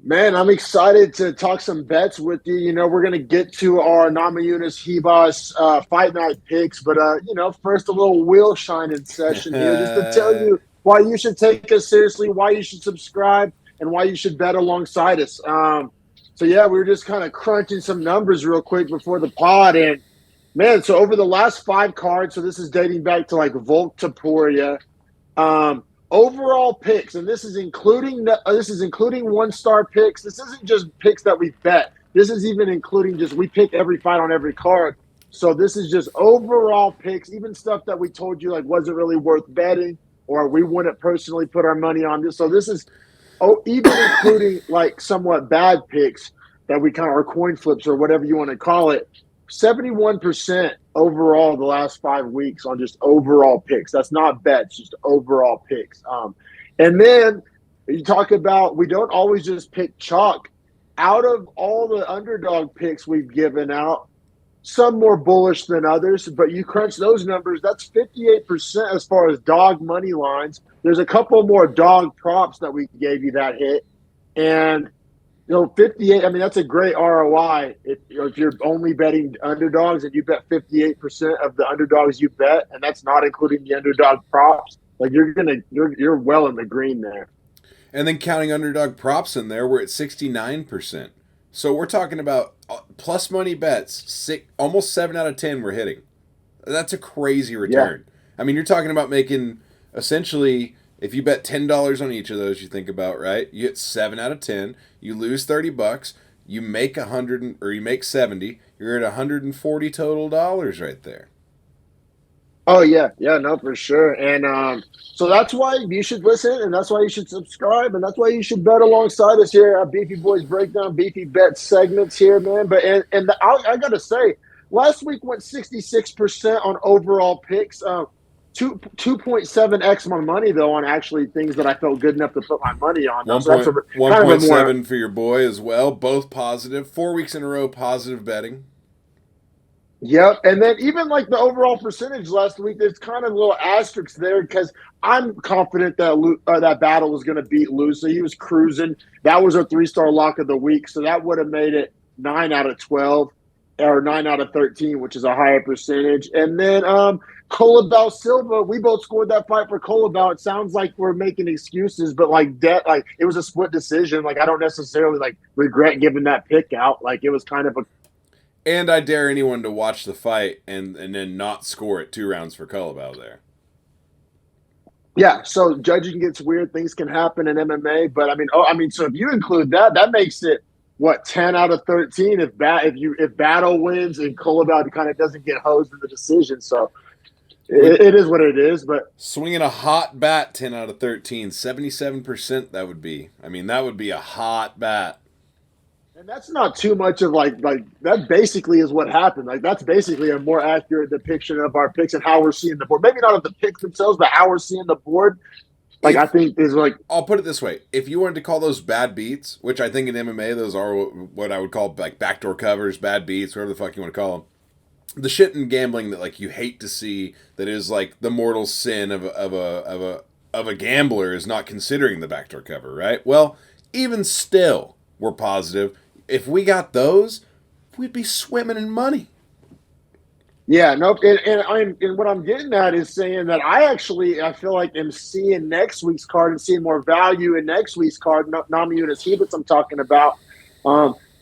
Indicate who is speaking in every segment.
Speaker 1: Man, I'm excited to talk some bets with you. We're going to get to our Namajunas Ribas Fight Night picks, but first a little wheel shining session here, just to tell you why you should take us seriously, why you should subscribe, and why you should bet alongside us. So yeah, we were just kind of crunching some numbers real quick before the pod, and man, so over the last five cards, so this is dating back to like Volk Taporia. Overall picks, and this is including 1-star picks. This isn't just picks that we bet. This is even including just we pick every fight on every card. So this is just overall picks, even stuff that we told you like wasn't really worth betting or we wouldn't personally put our money on this. So this is even including like somewhat bad picks that we kind of are coin flips or whatever you want to call it. 71% overall the last 5 weeks on just overall picks. That's not bets, just overall picks. And then you talk about we don't always just pick chalk. Out of all the underdog picks we've given out, some more bullish than others, but you crunch those numbers, that's 58% as far as dog money lines. There's a couple more dog props that we gave you that hit. And 58, I mean, that's a great ROI if you're only betting underdogs and you bet 58% of the underdogs you bet, and that's not including the underdog props. Like you're well in the green there.
Speaker 2: And then counting underdog props in there, we're at 69%. So we're talking about plus money bets, almost 7 out of 10 we're hitting. That's a crazy return.
Speaker 1: Yeah.
Speaker 2: I mean, you're talking about making essentially, if you bet $10 on each of those, you think about, right? You hit 7 out of 10, you lose $30, you make 100 or you make 70, you're at 140 total dollars right there.
Speaker 1: Oh yeah, no, for sure. And so that's why you should listen, and that's why you should subscribe, and that's why you should bet alongside us here at Beefy Boys Breakdown, Beefy Bet segments here, man. But I gotta say, last week went 66% on overall picks. 2.7x my money though on actually things that I felt good enough to put my money on.
Speaker 2: One
Speaker 1: So that's
Speaker 2: point one
Speaker 1: kind of
Speaker 2: point
Speaker 1: a more
Speaker 2: seven for your boy as well. Both positive. 4 weeks in a row positive betting.
Speaker 1: Yep. And then even like the overall percentage last week, there's kind of a little asterisk there because I'm confident that that battle was going to beat Lou. So he was cruising. That was our 3-star lock of the week. So that would have made it 9 out of 12 or 9 out of 13, which is a higher percentage. And then Colabel Silva, we both scored that fight for Colabel. It sounds like we're making excuses, but like it was a split decision. Like I don't necessarily like regret giving that pick out. Like it was kind of a
Speaker 2: And I dare anyone to watch the fight and then not score it 2 rounds for Culibao there.
Speaker 1: Yeah, so judging gets weird. Things can happen in MMA, but I mean, so if you include that, that makes it what 10 out of 13 if Battle wins and Colabao kind of doesn't get hosed in the decision. So it is what it is. But
Speaker 2: swinging a hot bat, 10 out of 13, 77% that would be. I mean, that would be a hot bat.
Speaker 1: And that's not too much of like that basically is what happened. Like that's basically a more accurate depiction of our picks and how we're seeing the board. Maybe not of the picks themselves, but how we're seeing the board. Like I think is like
Speaker 2: I'll put it this way: if you wanted to call those bad beats, which I think in MMA those are what I would call like backdoor covers, bad beats, whatever the fuck you want to call them. The shit in gambling that like you hate to see, that is like the mortal sin of a gambler is not considering the backdoor cover, right? Well, even still, we're positive. If we got those, we'd be swimming in money.
Speaker 1: yeah, nope. And what I'm getting at is saying that I feel like am seeing next week's card and seeing more value in next week's card. Namajunas Hebets I'm talking about.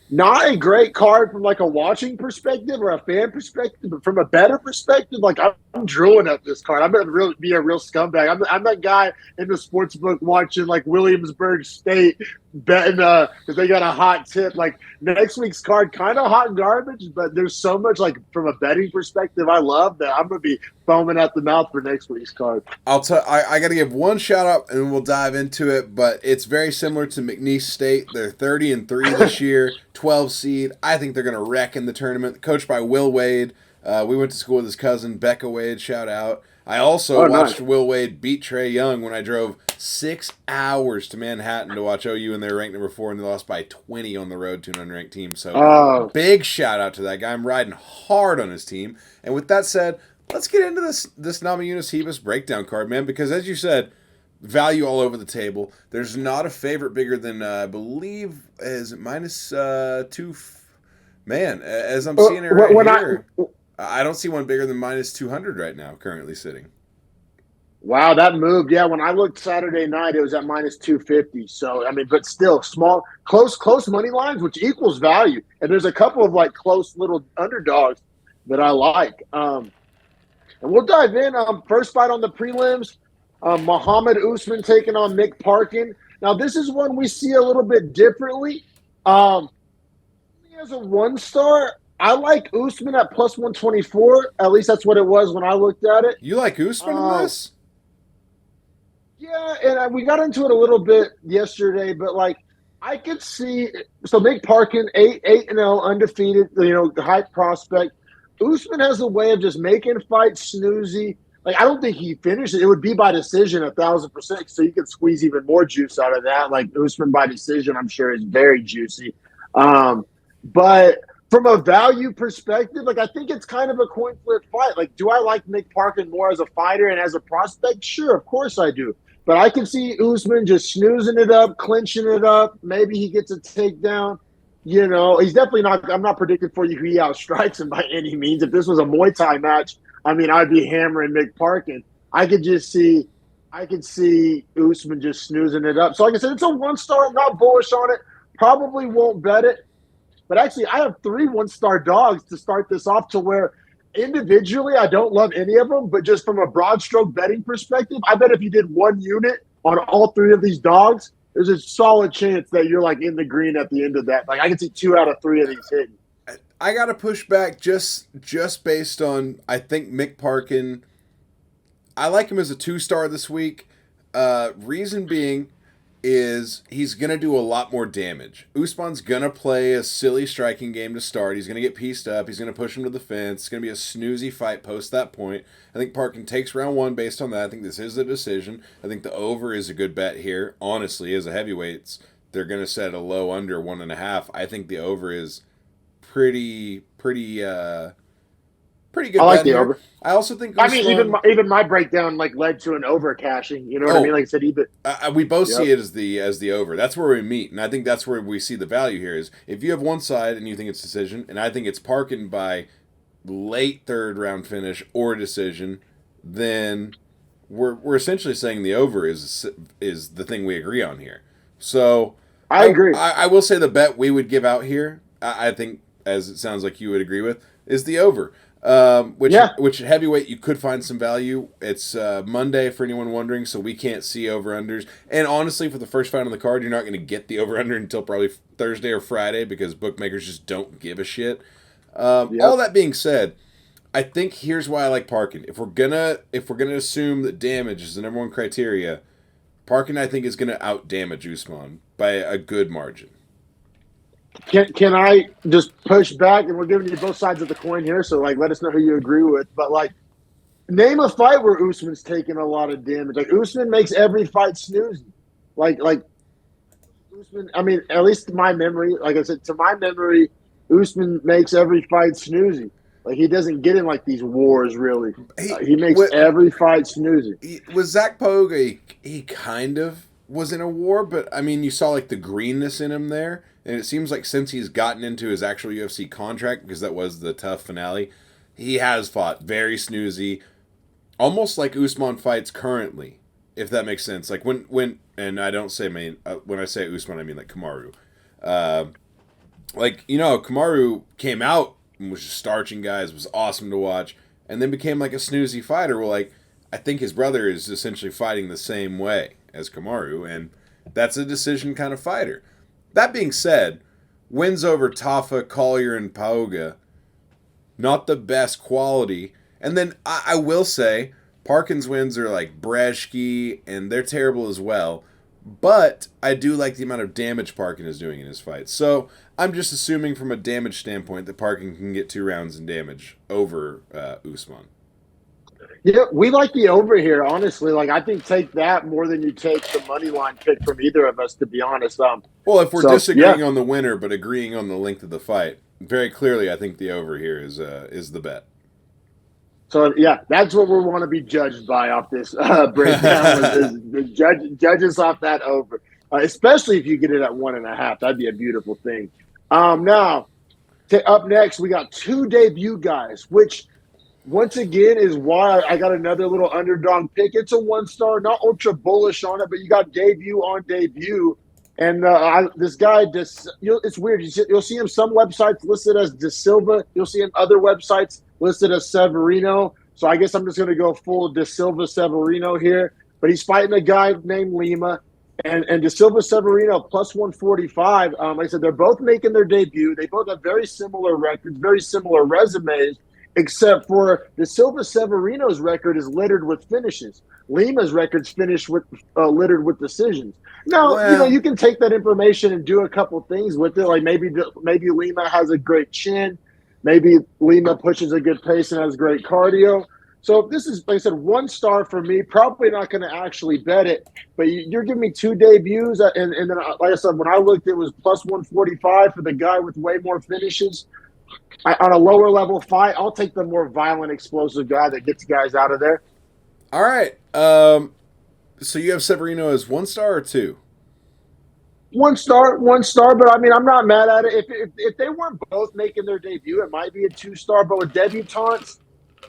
Speaker 1: Not a great card from like a watching perspective or a fan perspective, but from a better perspective, like I'm drooling at this card. I'm gonna be a real scumbag. I'm that guy in the sports book watching like Williamsburg State betting because they got a hot tip. Like next week's card, kind of hot garbage, but there's so much like from a betting perspective I love that I'm gonna be foaming at the mouth for next week's card.
Speaker 2: I got to give one shout out and we'll dive into it, but it's very similar to McNeese State. They're 30-3 this year, 12 seed. I think they're going to wreck in the tournament. Coached by Will Wade. We went to school with his cousin, Becca Wade, shout out. I also watched Will Wade beat Trey Young when I drove 6 hours to Manhattan to watch OU, and they were ranked number 4, and they lost by 20 on the road to an unranked team. So big shout out to that guy. I'm riding hard on his team. And with that said, let's get into this Namajunas Hebus breakdown card, man, because as you said, value all over the table. There's not a favorite bigger than I believe is minus two. Man, as I'm seeing it right here, I don't see one bigger than minus 200 right now. Currently sitting.
Speaker 1: Wow, that moved. Yeah, when I looked Saturday night, it was at minus 250. So, I mean, but still small, close money lines, which equals value. And there's a couple of like close little underdogs that I like. And we'll dive in. First fight on the prelims, Muhammad Usman taking on Mick Parkin. Now, this is one we see a little bit differently. As a 1-star, I like Usman at plus 124. At least that's what it was when I looked at it.
Speaker 2: You like Usman in this?
Speaker 1: Yeah, and we got into it a little bit yesterday, but like I could see Mick Parkin 8-0 undefeated, high prospect. Usman has a way of just making fights snoozy. Like I don't think he finished it. It would be by decision 1,000%. So you could squeeze even more juice out of that. Like Usman by decision, I'm sure is very juicy. But from a value perspective, like I think it's kind of a coin flip fight. Like, do I like Mick Parkin more as a fighter and as a prospect? Sure, of course I do. But I can see Usman just snoozing it up, clinching it up. Maybe he gets a takedown. He's definitely not – I'm not predicting for you who he outstrikes him by any means. If this was a Muay Thai match, I mean, I'd be hammering Mick Parkin. I could see Usman just snoozing it up. So like I said, it's a 1-star. I'm not bullish on it. Probably won't bet it. But actually, I have 3 1-star dogs to start this off to where – individually, I don't love any of them, but just from a broad stroke betting perspective, I bet if you did 1 unit on all 3 of these dogs, there's a solid chance that you're like in the green at the end of that. Like I can see 2 out of 3 of these hitting.
Speaker 2: I got to push back just based on I think Mick Parkin. I like him as a 2-star this week. Reason being is he's going to do a lot more damage. Usman's going to play a silly striking game to start. He's going to get pieced up. He's going to push him to the fence. It's going to be a snoozy fight post that point. I think Parkin takes round 1 based on that. I think this is the decision. I think the over is a good bet here. Honestly, as a heavyweights, they're going to set a low under 1.5. I think the over is pretty good.
Speaker 1: I like the over.
Speaker 2: I also think
Speaker 1: Usman, even my breakdown like led to an over cashing. You know what I mean? Like I said,
Speaker 2: we both see it as the over. That's where we meet, and I think that's where we see the value here. Is if you have one side and you think it's decision, and I think it's Parkin by late 3rd round finish or decision, then we're essentially saying the over is the thing we agree on here. So
Speaker 1: I agree.
Speaker 2: I will say the bet we would give out here, I think, as it sounds like you would agree with, is the over. Which heavyweight you could find some value. It's Monday for anyone wondering, so we can't see over-unders. And honestly, for the first fight on the card, you're not going to get the over-under until probably Thursday or Friday because bookmakers just don't give a shit. All that being said, I think here's why I like Parkin. If we're gonna assume that damage is the number one criteria, Parkin I think is gonna out damage Usman by a good margin.
Speaker 1: Can I just push back? And we're giving you both sides of the coin here, so like let us know who you agree with. But like, name a fight where Usman's taking a lot of damage. Like Usman makes every fight snoozy. Like Usman. I mean, at least to my memory, like I said, to my memory, Usman makes every fight snoozy. Like he doesn't get in like these wars really. He makes every fight snoozy.
Speaker 2: With Zach Poga, he kind of was in a war, but I mean, you saw like the greenness in him there. And it seems like since he's gotten into his actual UFC contract, because that was the tough finale, he has fought very snoozy, almost like Usman fights currently, if that makes sense. Like when and I don't say when I say Usman, I mean like Kamaru. Kamaru came out and was just starching guys, was awesome to watch, and then became like a snoozy fighter. Well, like I think his brother is essentially fighting the same way as Kamaru, and that's a decision kind of fighter. That being said, wins over Tafa, Collier, and Pauga, not the best quality. And then I will say, Parkin's wins are like Brzeski, and they're terrible as well. But I do like the amount of damage Parkin is doing in his fights. So I'm just assuming from a damage standpoint that Parkin can get 2 rounds in damage over Usman.
Speaker 1: Yeah, we like the over here, honestly. Like, I think take that more than you take the money line pick from either of us, to be honest.
Speaker 2: Well, if we're disagreeing on the winner but agreeing on the length of the fight, very clearly I think the over here is the bet.
Speaker 1: So yeah, that's what we want to be judged by off this breakdown. Was the judges off that over, especially if you get it at 1.5. That'd be a beautiful thing. Now up next, we got two debut guys, which once again is why I got another little underdog pick. It's a 1 star, not ultra bullish on it, but you got debut on debut. And this guy, it's weird. You'll see him some websites listed as De Silva. You'll see him other websites listed as Severino. So I guess I'm just going to go full De Silva Severino here. But he's fighting a guy named Lima. And De Silva Severino plus 145. Like I said, they're both making their debut. They both have very similar records, very similar resumes, except for De Silva Severino's record is littered with finishes. Lima's record's finished with littered with decisions. Now,
Speaker 2: Well,
Speaker 1: you can take that information and do a couple things with it. Like maybe Lima has a great chin. Maybe Lima pushes a good pace and has great cardio. So this is, like I said, 1 star for me. Probably not going to actually bet it, but you're giving me two debuts, and then like I said, when I looked, it was plus 145 for the guy with way more finishes. On a lower level fight, I'll take the more violent, explosive guy that gets guys out of there.
Speaker 2: all right. So you have Severino as 1 star or 2?
Speaker 1: 1 star, 1 star, but I mean, I'm not mad at it. If they weren't both making their debut, it might be a 2 star. But with debutantes,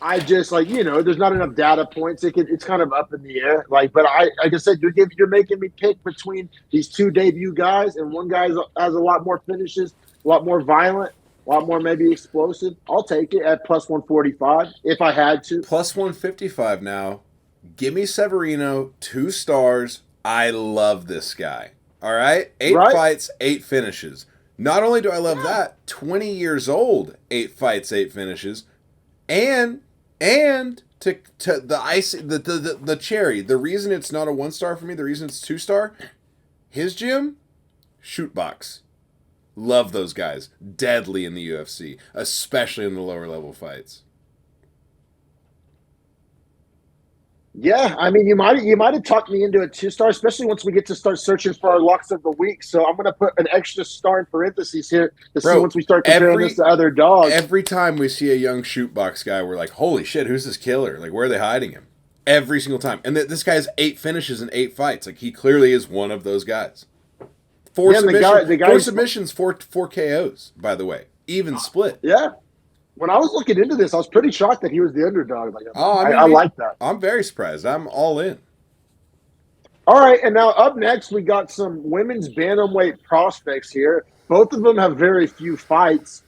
Speaker 1: I just there's not enough data points. It's kind of up in the air. But like I said, you're making me pick between these two debut guys, and one guy has a lot more finishes, a lot more violent, a lot more maybe explosive. I'll take it at plus 145 if I had to.
Speaker 2: Plus 155 now. Give me Severino, 2 stars. I love this guy. All right? 8
Speaker 1: Right?
Speaker 2: fights, 8 finishes. Not only do I love that, 20 years old, 8 fights, 8 finishes. And to the ice, the cherry, the reason it's not a 1 star for me, the reason it's 2 star, his gym, shoot box. Love those guys. Deadly in the UFC, especially in the lower level fights.
Speaker 1: Yeah, I mean, you might have talked me into a 2 star, especially once we get to start searching for our locks of the week. So I'm going to put an extra star in parentheses here to see once we start comparing this to other dogs.
Speaker 2: Every time we see a young shoot box guy, we're like, holy shit, who's this killer? Like, where are they hiding him? Every single time. And this guy has 8 finishes in 8 fights. Like, he clearly is one of those guys. 4 submissions, 4 KOs, by the way. Even split.
Speaker 1: Yeah. When I was looking into this, I was pretty shocked that he was the underdog.
Speaker 2: I
Speaker 1: like that.
Speaker 2: I'm very surprised. I'm all in.
Speaker 1: All right, and now up next, we got some women's bantamweight prospects here. Both of them have very few fights.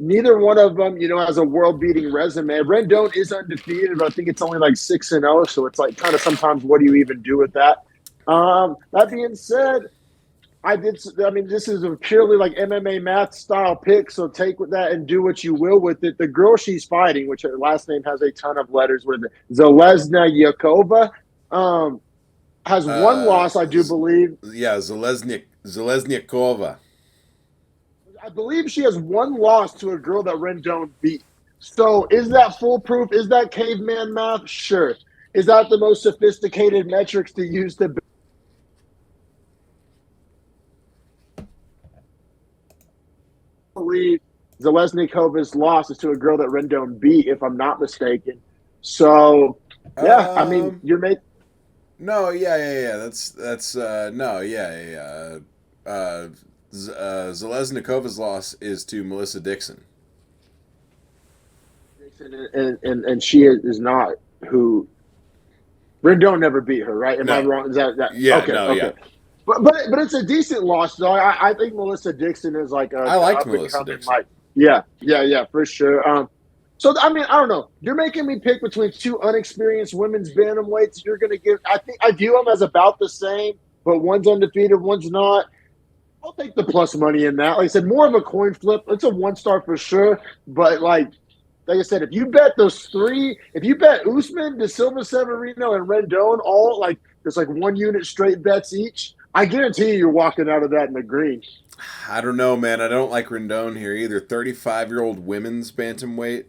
Speaker 1: Neither one of them, has a world-beating resume. Rendon is undefeated, but I think it's only like 6-0, so it's like kind of sometimes what do you even do with that? That being said, this is a purely like MMA math style pick, so take with that and do what you will with it. The girl she's fighting, which her last name has a ton of letters with it, Zelezna Yakova, has one loss, I do believe.
Speaker 2: Yeah, Zeleznyakova.
Speaker 1: I believe she has one loss to a girl that Rendon beat. So is that foolproof? Is that caveman math? Sure. Is that the most sophisticated metrics to use to believe Zeleznykova's loss is to a girl that Rendon beat, if I'm not mistaken. So, yeah, I mean, you're making.
Speaker 2: No, yeah. That's no, yeah. Zeleznykova's loss is to Melissa Dixon.
Speaker 1: And she is not who. Rendon never beat her, right? Am I wrong? Is that?
Speaker 2: Yeah,
Speaker 1: okay.
Speaker 2: Yeah.
Speaker 1: But it's a decent loss, though. I think Melissa Dixon is like
Speaker 2: I like Melissa Dixon.
Speaker 1: Yeah, for sure. So I mean, I don't know. You're making me pick between two unexperienced women's bantamweights. You're going to give. I think I view them as about the same, but one's undefeated, one's not. I'll take the plus money in that. Like I said, more of a coin flip. It's a 1-star for sure. But like I said, if you bet those three, if you bet Usman, De Silva, Severino, and Rendon, all like there's like 1 unit straight bets each, I guarantee you're walking out of that in the green.
Speaker 2: I don't know, man. I don't like Rendon here either. 35-year-old women's bantamweight.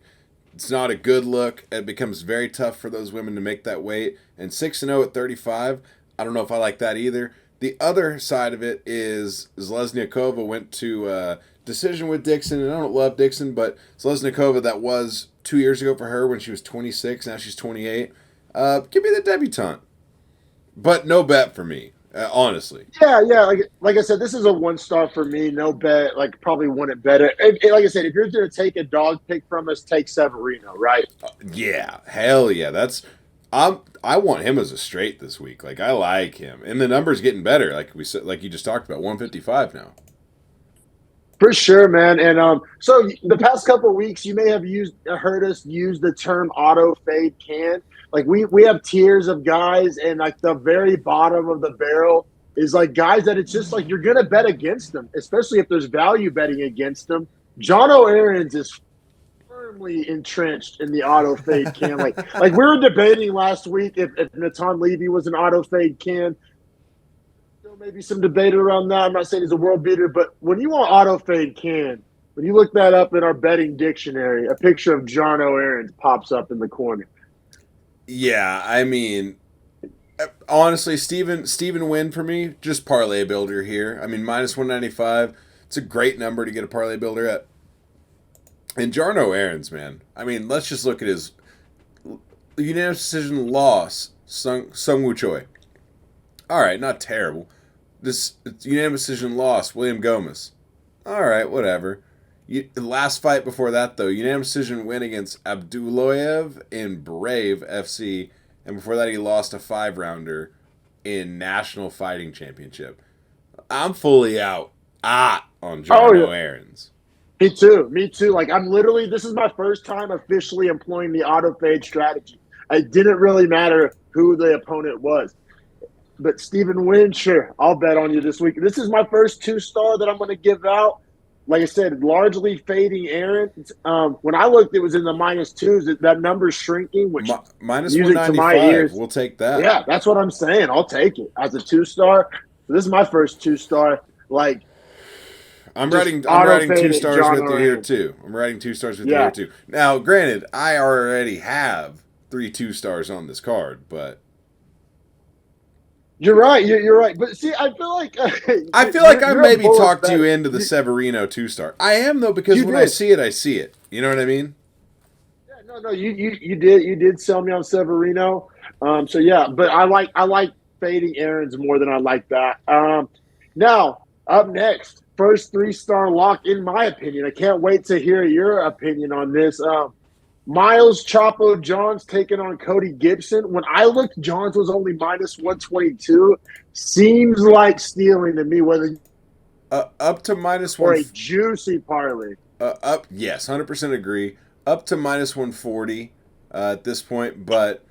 Speaker 2: It's not a good look. It becomes very tough for those women to make that weight. And 6-0 at 35, I don't know if I like that either. The other side of it is Zeleznyakova went to decision with Dixon, and I don't love Dixon, but Zeleznyakova, that was 2 years ago for her when she was 26. Now she's 28. Give me the debutante. But no bet for me, honestly.
Speaker 1: Yeah, yeah. Like I said, this is a 1 star for me. No bet. Like probably wouldn't bet it. Like I said, if you're going to take a dog pick from us, take Severino, right?
Speaker 2: Yeah, hell yeah. I want him as a straight this week. Like I like him, and the number's getting better. Like we said, like you just talked about, 155 now.
Speaker 1: For sure, man. And so the past couple of weeks, you may have heard us use the term auto fade can. Like we have tiers of guys, and like the very bottom of the barrel is like guys that it's just like you're gonna bet against them, especially if there's value betting against them. John O'Aaron's is firmly entrenched in the auto fade can. Like we were debating last week if Natan Levy was an auto fade can. Maybe some debate around that. I'm not saying he's a world beater, but when you want auto fade can, when you look that up in our betting dictionary, a picture of John O'Aaron pops up in the corner.
Speaker 2: Yeah, I mean, honestly, Steven Wynn for me, just parlay builder here. I mean, minus 195. It's a great number to get a parlay builder at. And Jarno Aaron's, man. I mean, let's just look at his unanimous decision loss, Sung Woo Choi. All right, not terrible. This unanimous decision loss, William Gomez. All right, whatever. The last fight before that, though, unanimous decision win against Abdullayev in Brave FC. And before that, he lost a 5-rounder in National Fighting Championship. I'm fully out on Jarno Aaron's.
Speaker 1: Me too. Like, this is my first time officially employing the auto fade strategy. It didn't really matter who the opponent was. But Steven Wynn, sure, I'll bet on you this week. This is my first 2-star that I'm going to give out. Like I said, largely fading Aaron. When I looked, it was in the -2s. That number's shrinking, which
Speaker 2: minus 195. We'll take that.
Speaker 1: Yeah, that's what I'm saying. I'll take it as a 2-star. So this is my first 2-star. Like,
Speaker 2: I'm writing 2 stars with you here too. I'm writing 2 stars with you here too. Now, granted, I already have 3 2-stars on this card, but.
Speaker 1: You're right. You're right. But see, I feel like
Speaker 2: I maybe talked you into the Severino 2-star. I am though because when I see it, I see it. You know what I mean?
Speaker 1: Yeah. No. You did sell me on Severino. So yeah, but I like fading Aaron's more than I like that. Now up next, first 3-star lock in my opinion. I can't wait to hear your opinion on this. Miles Chapo Johns taking on Cody Gibson. When I looked, Johns was only minus 122. Seems like stealing to me. Whether
Speaker 2: up to minus
Speaker 1: or
Speaker 2: one
Speaker 1: a juicy parlay.
Speaker 2: Yes, 100% agree. Up to minus 140 at this point, but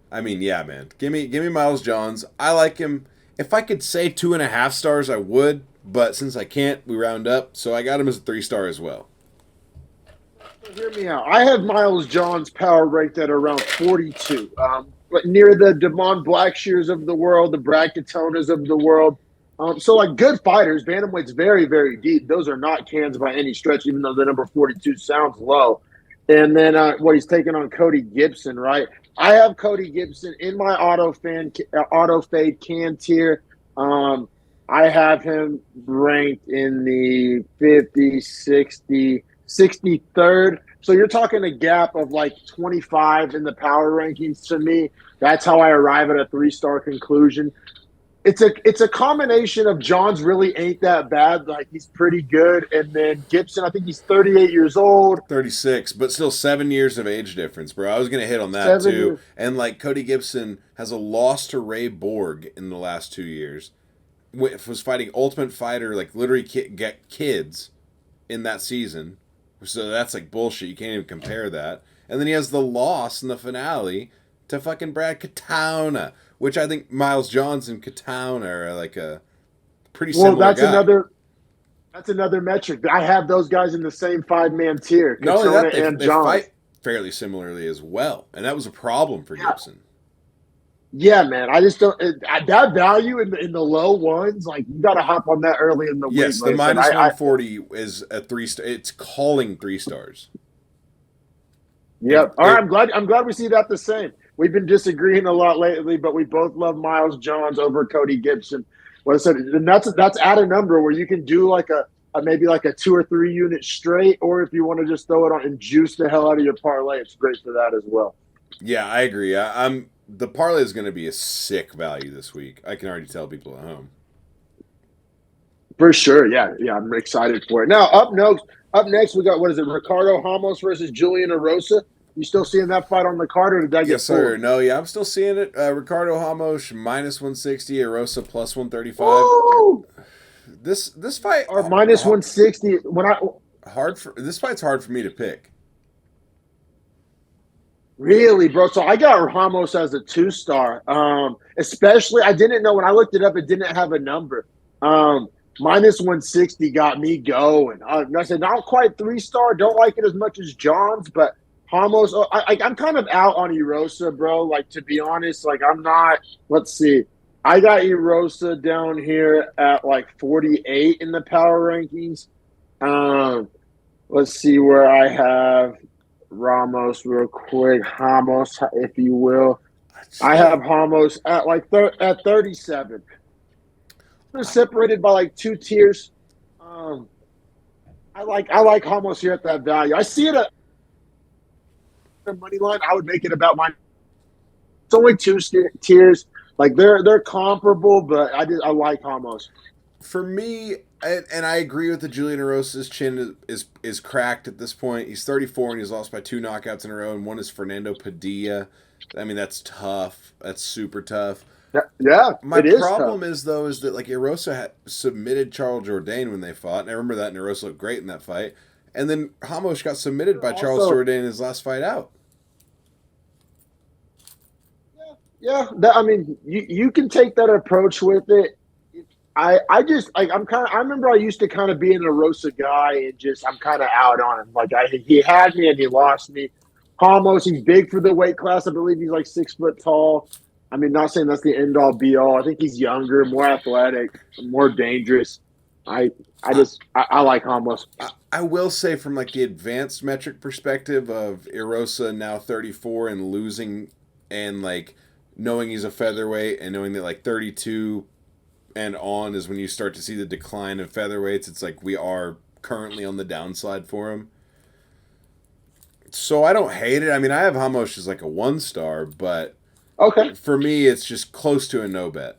Speaker 2: I mean, yeah, man. Give me Miles Johns. I like him. If I could say 2.5 stars, I would, but since I can't, we round up. So I got him as a 3-star as well.
Speaker 1: Hear me out. I have Miles Johns power ranked at around 42, but near the Damon Blackshears of the world, the Bracatonas of the world. So like good fighters, bantamweight's very, very deep. Those are not cans by any stretch, even though the number 42 sounds low. And then what he's taking on Cody Gibson, right? I have Cody Gibson in my auto fade can tier. I have him ranked in the 50, 60, 63rd. So you're talking a gap of like 25 in the power rankings to me. That's how I arrive at a 3-star conclusion. It's a combination of Johns really ain't that bad. Like he's pretty good. And then Gibson, I think he's 38 years old.
Speaker 2: 36, but still 7 years of age difference, bro. I was going to hit on that too. Years. And like Cody Gibson has a loss to Ray Borg in the last 2 years. Was fighting Ultimate Fighter, like literally get kids in that season. So that's like bullshit. You can't even compare that. And then he has the loss in the finale to fucking Brad Katona, which I think Miles Johns and Katona are like a pretty similar guy.
Speaker 1: That's another metric. I have those guys in the same 5-man tier.
Speaker 2: Not only that, they fight fairly similarly as well. And that was a problem for Gibson.
Speaker 1: Yeah, man. I just don't that value in the low ones. Like you got to hop on that early in the week.
Speaker 2: Yes, the minus 140 is a 3-star. It's calling 3 stars.
Speaker 1: Yep. All right. I'm glad we see that the same. We've been disagreeing a lot lately, but we both love Miles Johns over Cody Gibson. Well, I said, and that's at a number where you can do like a maybe like a 2 or 3 unit straight, or if you want to just throw it on and juice the hell out of your parlay, it's great for that as well.
Speaker 2: Yeah, I agree. I'm the parlay is going to be a sick value this week. I can already tell people at home.
Speaker 1: For sure, yeah, I'm excited for it. Now, up next, we got what is it? Ricardo Ramos versus Julian Erosa. You still seeing that fight on the card, or did that get
Speaker 2: Yes, sir.
Speaker 1: pulled?
Speaker 2: No, yeah, I'm still seeing it. Ricardo Ramos minus 160, Erosa plus 135.
Speaker 1: Woo!
Speaker 2: This fight
Speaker 1: Or minus 160.
Speaker 2: this fight's hard for me to pick.
Speaker 1: Really, bro. So I got Ramos as a 2-star. Especially, I didn't know when I looked it up, it didn't have a number. Minus 160 got me going. I said not quite 3-star. Don't like it as much as John's, but Ramos. I'm kind of out on Erosa, bro. Like, to be honest, like I'm not. Let's see. I got Erosa down here at like 48 in the power rankings. Let's see where I have Ramos real quick. Ramos, if you will. I have Ramos at like at 37. They're separated by like 2 tiers. I like Ramos here at that value. I see it at the money line. I would make it about mine. It's only 2 tiers. Like they're comparable, but I like Ramos.
Speaker 2: For me, and I agree with the Julian Erosa's chin is cracked at this point. He's 34 and he's lost by 2 knockouts in a row, and one is Fernando Padilla. I mean, that's tough. That's super tough.
Speaker 1: Yeah,
Speaker 2: my problem is that like Erosa had submitted Charles Jourdain when they fought, and I remember that, and Erosa looked great in that fight. And then Ramos got submitted by Charles Jourdain in his last fight out.
Speaker 1: Yeah, I mean, you can take that approach with it. I just like I remember I used to kind of be an Erosa guy, and just I'm kind of out on him. Like he had me and he lost me. Ramos, he's big for the weight class. I believe he's like 6 foot tall. I mean, not saying that's the end all be all. I think he's younger, more athletic, more dangerous. I like Ramos.
Speaker 2: I will say, from like the advanced metric perspective of Erosa now 34 and losing, and like knowing he's a featherweight and knowing that like 32 and on is when you start to see the decline of featherweights. It's like we are currently on the downside for him. So I don't hate it. I mean, I have Ramos as like a 1-star, but
Speaker 1: okay,
Speaker 2: for me, it's just close to a no bet.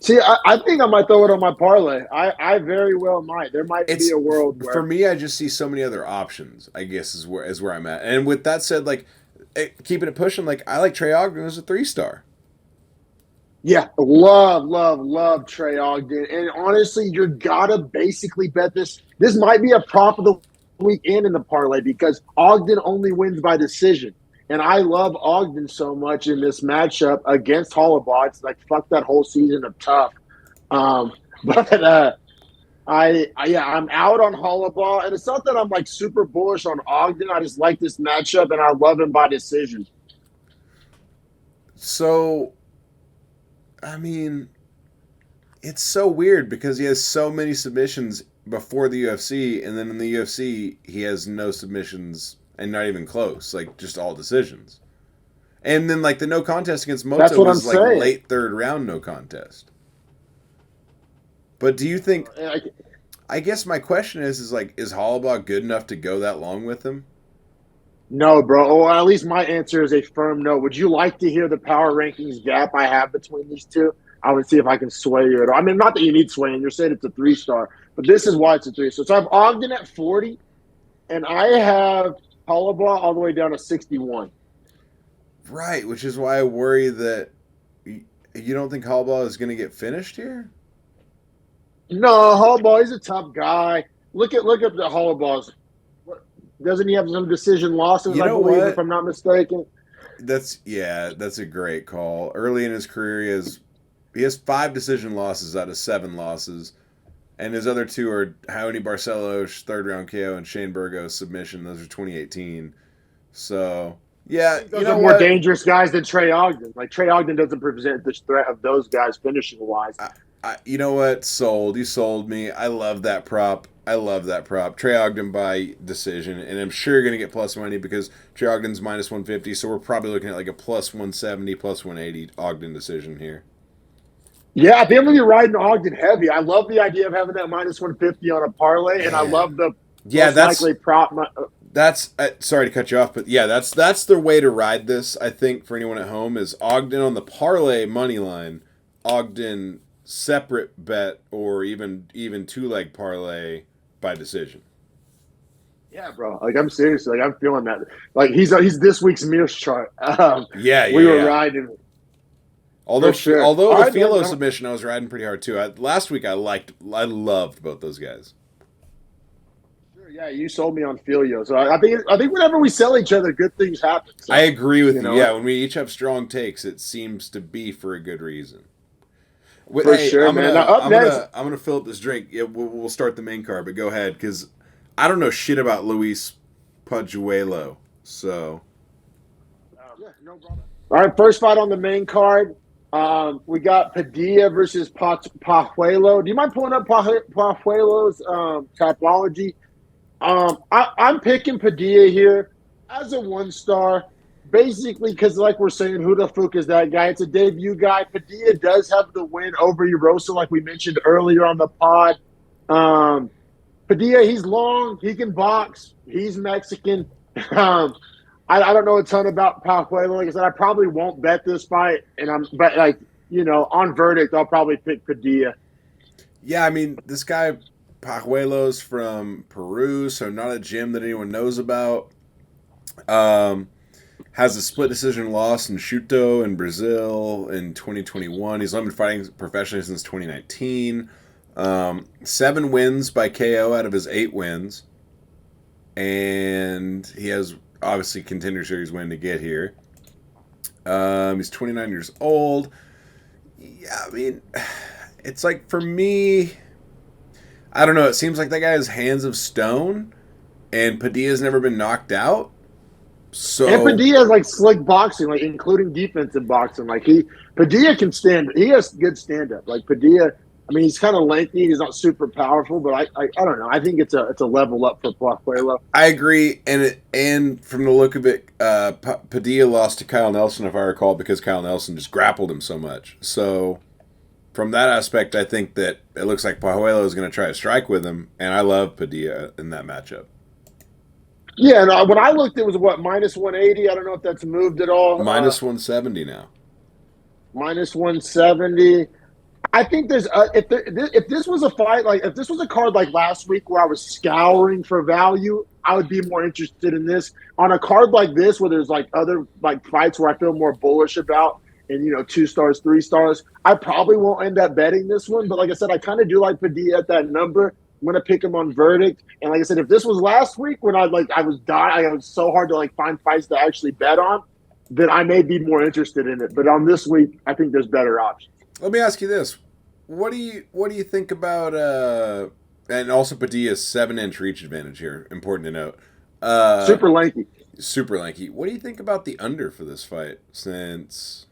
Speaker 1: See, I think I might throw it on my parlay. I very well might. There might be a world where,
Speaker 2: for me, I just see so many other options, I guess is where I'm at. And with that said, like keeping it pushing, like I like Trey Ogden as a 3-star.
Speaker 1: Yeah, love Trey Ogden. And honestly, you're gotta basically bet this. This might be a prop of the week in the parlay, because Ogden only wins by decision. And I love Ogden so much in this matchup against Hollabaugh. It's like, fuck that whole season of tough. But I'm out on Hollabaugh. And it's not that I'm like super bullish on Ogden. I just like this matchup, and I love him by decision.
Speaker 2: So, I mean, it's so weird because he has so many submissions before the UFC, and then in the UFC, he has no submissions and not even close, like just all decisions. And then like the no contest against Moto was like saying. Late 3rd round no contest. But do you think? I guess my question is like, is Hollabaugh good enough to go that long with him?
Speaker 1: No, bro. Or at least my answer is a firm no. Would you like to hear the power rankings gap I have between these two? I would see if I can sway you at all. I mean, not that you need swaying. You're saying it's a 3-star, but this is why it's a 3-star. So I have Ogden at 40, and I have Hollabaugh all the way down to 61.
Speaker 2: Right, which is why I worry that you don't think Hollabaugh is going to get finished here?
Speaker 1: No, Hollabaugh, he's a tough guy. Look at the Hollabaughs. Doesn't he have some decision losses,
Speaker 2: you know,
Speaker 1: I believe, if I'm not mistaken?
Speaker 2: That's a great call. Early in his career, he has 5 decision losses out of 7 losses. And his other 2 are Raoni Barcelos, 3rd round KO, and Shane Burgos submission. Those are 2018. So, yeah,
Speaker 1: those are more dangerous guys than Trey Ogden. Like, Trey Ogden doesn't present the threat of those guys finishing wise.
Speaker 2: You know what? Sold. You sold me. I love that prop. Trey Ogden by decision. And I'm sure you're going to get plus money because Trey Ogden's minus 150. So we're probably looking at like a plus 170, plus 180 Ogden decision here.
Speaker 1: Yeah, I think I'm gonna be riding Ogden heavy. I love the idea of having that minus 150 on a parlay, and I love
Speaker 2: Man.
Speaker 1: the
Speaker 2: Yeah,
Speaker 1: most likely prop.
Speaker 2: that's sorry to cut you off, but yeah, that's the way to ride this. I think for anyone at home is Ogden on the parlay money line, Ogden separate bet, or even two leg parlay by decision.
Speaker 1: Yeah, bro. Like I'm serious. Like I'm feeling that. Like he's this week's Mears chart.
Speaker 2: Yeah,
Speaker 1: We
Speaker 2: yeah,
Speaker 1: were
Speaker 2: yeah.
Speaker 1: riding
Speaker 2: Although
Speaker 1: for sure.
Speaker 2: although
Speaker 1: All
Speaker 2: the
Speaker 1: right, man.
Speaker 2: Philo submission, I was riding pretty hard too. Last week I loved both those guys.
Speaker 1: Sure, yeah, you sold me on Filio. So I think whenever we sell each other, good things happen.
Speaker 2: I
Speaker 1: So
Speaker 2: agree with
Speaker 1: you
Speaker 2: you.
Speaker 1: know,
Speaker 2: Yeah, when we each have strong takes, it seems to be for a good reason.
Speaker 1: for
Speaker 2: Hey,
Speaker 1: sure, man. Now up next,
Speaker 2: I'm gonna fill up this drink. Yeah, we'll start the main card, but go ahead because I don't know shit about Luis Pajuelo. So
Speaker 1: yeah, no problem. All right, first fight on the main card. We got Padilla versus Pajuelo. Do you mind pulling up Pajuelo's topology? I'm picking Padilla here as a 1 star, basically because, like we're saying, who the fuck is that guy? It's a debut guy. Padilla does have the win over Erosa, like we mentioned earlier on the pod. Padilla, he's long, he can box, he's Mexican. I don't know a ton about Pajuelo. Like I said, I probably won't bet this fight, but like on verdict, I'll probably pick Padilla.
Speaker 2: yeah, I mean this guy Pajuelo's from Peru, so not a gym that anyone knows about. Has a split decision loss in Shuto in Brazil in 2021. He's only been fighting professionally since 2019. 7 wins by KO out of his 8 wins. And he has obviously contender series win to get here. He's 29 years old. Yeah, I mean, it's like for me, I don't know. It seems like that guy has hands of stone, and Padilla's never been knocked out. So
Speaker 1: And Padilla has like slick boxing, like including defensive boxing. Like Padilla can stand. He has good stand up. Like Padilla, I mean, he's kind of lengthy. He's not super powerful, but I don't know. I think it's a level up for Pajuelo.
Speaker 2: I agree, and from the look of it, Padilla lost to Kyle Nelson, if I recall, because Kyle Nelson just grappled him so much. So from that aspect, I think that it looks like Pajuelo is going to try to strike with him, and I love Padilla in that matchup.
Speaker 1: Yeah, and when I looked, it was what minus 180. I don't know if that's moved at all.
Speaker 2: Minus 170 now.
Speaker 1: Minus 170. I think there's if this was a fight like if this was a card like last week where I was scouring for value, I would be more interested in this. On a card like this where there's like other like fights where I feel more bullish about and 2 stars, 3 stars, I probably won't end up betting this one. But like I said, I kind of do like Padilla at that number. I'm gonna pick him on verdict. And like I said, if this was last week when I was dying, I was so hard to like find fights to actually bet on, then I may be more interested in it. But on this week, I think there's better options.
Speaker 2: Let me ask you this: what do you think about and also Padilla's 7-inch reach advantage here? Important to note.
Speaker 1: Super lanky.
Speaker 2: Super lanky. What do you think about the under for this fight? Since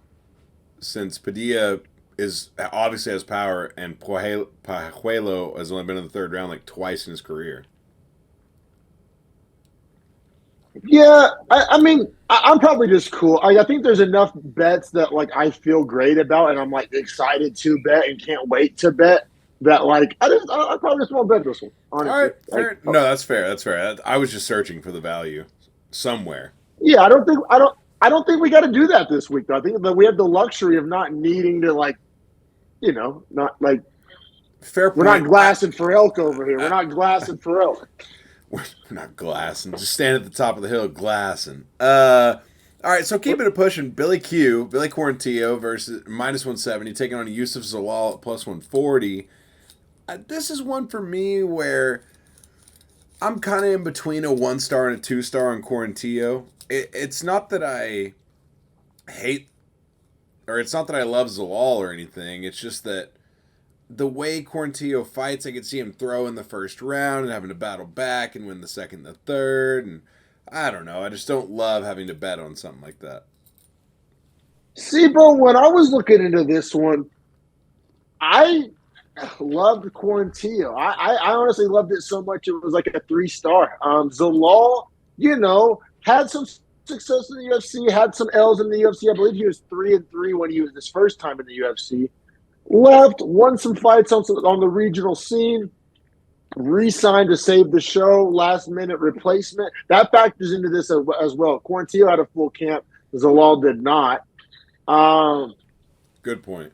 Speaker 2: Padilla is obviously has power, and Pajuelo has only been in the 3rd round like twice in his career.
Speaker 1: Yeah, I mean, I'm probably just cool. I think there's enough bets that like I feel great about, and I'm like excited to bet and can't wait to bet. That like I probably just won't bet this one. Honestly,
Speaker 2: All right, fair.
Speaker 1: like,
Speaker 2: No, that's fair. That's fair. I was just searching for the value somewhere.
Speaker 1: yeah, I don't think we got to do that this week. Though I think that we have the luxury of not needing to like, not like
Speaker 2: Fair point.
Speaker 1: we're not glassing for elk over here. We're not glassing for elk.
Speaker 2: We're not glassing. Just stand at the top of the hill glassing. All right, so keeping it pushing. Billy Quarantillo versus minus 170, taking on Yusuf Zalal at plus 140. This is one for me where I'm kind of in between a 1-star and a 2-star on Quarantillo. It's not that I hate, or it's not that I love Zalal or anything. It's just that the way Quarantillo fights, I could see him throw in the 1st round and having to battle back and win the 2nd and the 3rd. And I don't know. I just don't love having to bet on something like that.
Speaker 1: See, bro, when I was looking into this one, I loved Quarantillo. I honestly loved it so much it was like a 3-star. Zalal, had some success in the UFC, had some L's in the UFC. I believe he was 3-3 when he was his first time in the UFC. left, won some fights on the regional scene, re-signed to save the show, last minute replacement. That factors into this as well. Quarantillo had a full camp, Zalal did not.
Speaker 2: Good point.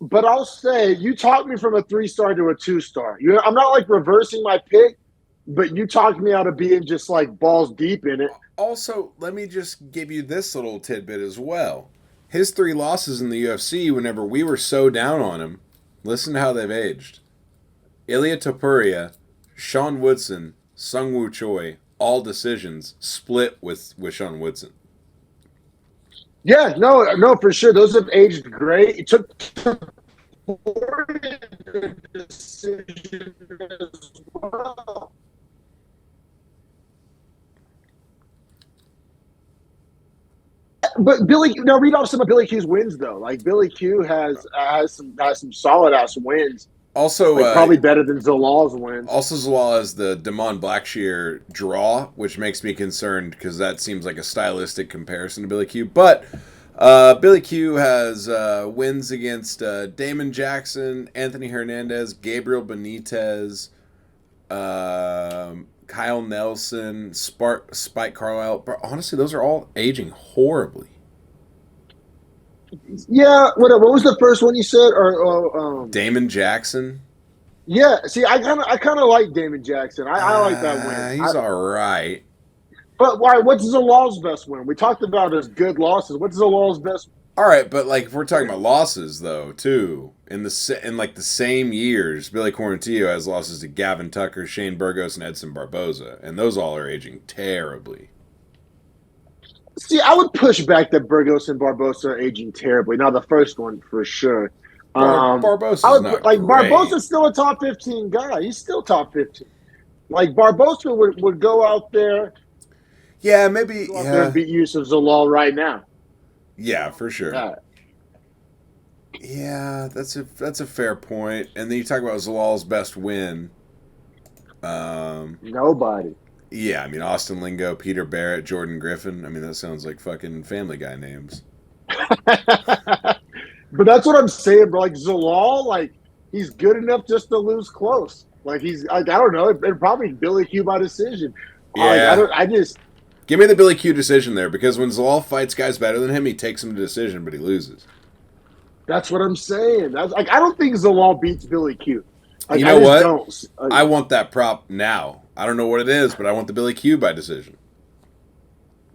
Speaker 1: But I'll say you talked me from a 3-star to a 2-star. I'm not like reversing my pick, but you talked me out of being just like balls deep in it.
Speaker 2: Also, let me just give you this little tidbit as well. His 3 losses in the UFC, whenever we were so down on him, listen to how they've aged. Ilya Topuria, Sean Woodson, Sung Woo Choi, all decisions, split with Sean Woodson.
Speaker 1: Yeah, no, for sure. Those have aged great. It took decision as well. But Billy, now read off some of Billy Q's wins though. Like Billy Q has some solid ass wins.
Speaker 2: Also,
Speaker 1: like, probably better than Zalal's wins.
Speaker 2: Also, Zalal has the Damon Blackshear draw, which makes me concerned because that seems like a stylistic comparison to Billy Q. But Billy Q has wins against Damon Jackson, Anthony Hernandez, Gabriel Benitez, Kyle Nelson, Spike Carlisle. But honestly, those are all aging horribly.
Speaker 1: Yeah, what was the first one you said? Or
Speaker 2: Damon Jackson.
Speaker 1: Yeah, see, I kind of like Damon Jackson. I like that win.
Speaker 2: He's all right.
Speaker 1: But why? What's Zalal's best win? We talked about his good losses. What's Zalal's best?
Speaker 2: All right, but like if we're talking about losses though, too, in like the same years, Billy Quarantillo has losses to Gavin Tucker, Shane Burgos, and Edson Barboza, and those all are aging terribly.
Speaker 1: See, I would push back that Burgos and Barbosa are aging terribly. Now, the first one for sure.
Speaker 2: Barbosa's not like great.
Speaker 1: Barbosa's still a top 15 guy. He's still top 15. Like Barbosa would go out there.
Speaker 2: Yeah, maybe.
Speaker 1: Go out there and beat Yusuf Zalal right now.
Speaker 2: Yeah, for sure. Yeah, that's a fair point. And then you talk about Zalal's best win.
Speaker 1: Nobody.
Speaker 2: Yeah, I mean Austin Lingo, Peter Barrett, Jordan Griffin. I mean that sounds like fucking Family Guy names.
Speaker 1: But that's what I'm saying, bro. Like Zalal, like he's good enough just to lose close. Like he's like I don't know, it'd probably Billy Q by decision.
Speaker 2: Yeah,
Speaker 1: I just
Speaker 2: give me the Billy Q decision there because when Zalal fights guys better than him, he takes him to decision, but he loses.
Speaker 1: That's what I'm saying. That's like I don't think Zalal beats Billy Q. Like,
Speaker 2: you know what? I want that prop now. I don't know what it is, but I want the Billy Q by decision.